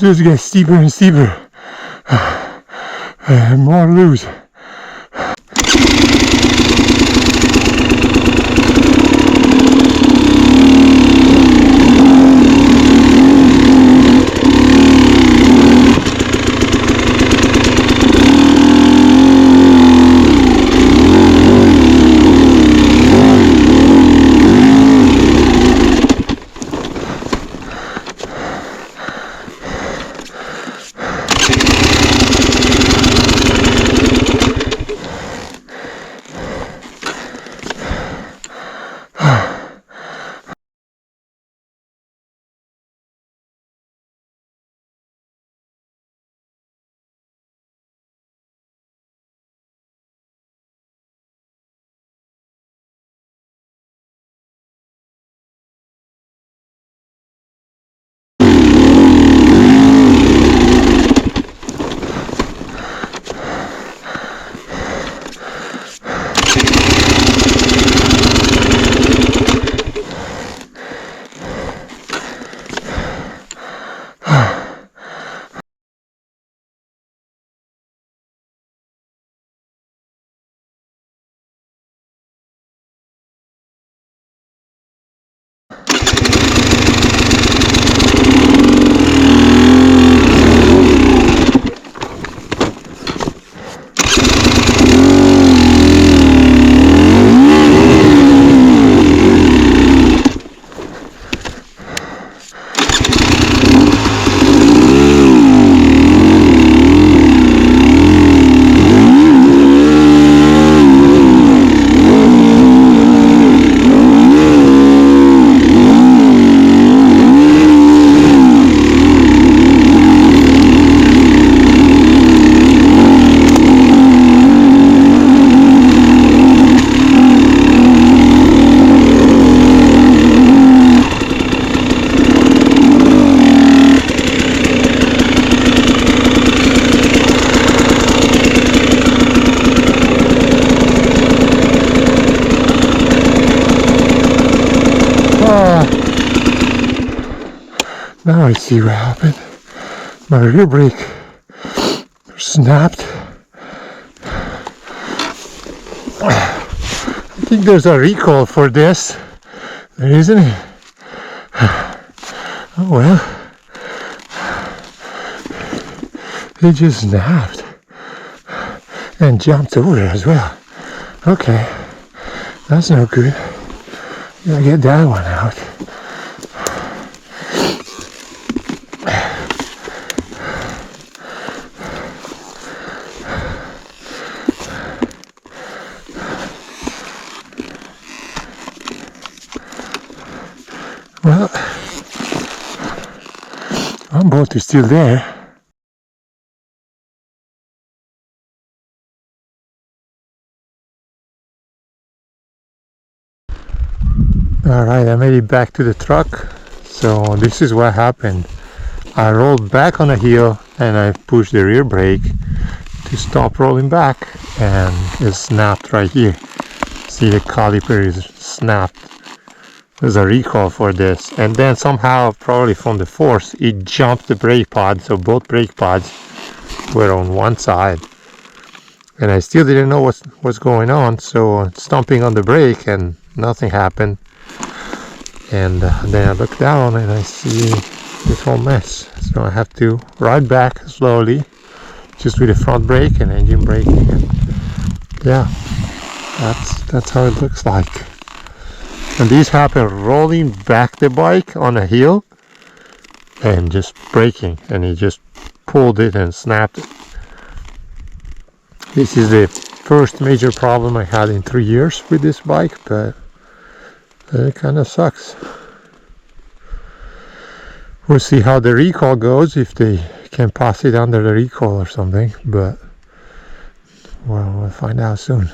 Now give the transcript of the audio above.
just gets steeper and steeper. More loose. Now I see what happened. My rear brake snapped. I think there's a recall for this. There isn't it? Oh well. It just snapped. And jumped over as well. Okay. That's no good. Gotta get that one out. Well, one bolt is still there. Alright, I made it back to the truck. So this is what happened. I rolled back on a hill and I pushed the rear brake to stop rolling back, and it snapped right here. See, the caliper is snapped. There's a recall for this, and then somehow, probably from the force, it jumped the brake pad, so both brake pads were on one side, and I still didn't know what's going on, so stomping on the brake and nothing happened. And then I look down and I see this whole mess, so I have to ride back slowly, just with the front brake and engine braking, and yeah, that's how it looks like. And these happen rolling back the bike on a hill and just braking, and he just pulled it and snapped it. This is the first major problem I had in 3 years with this bike, but it kind of sucks. We'll see how the recall goes, if they can pass it under the recall or something, but well, we'll find out soon.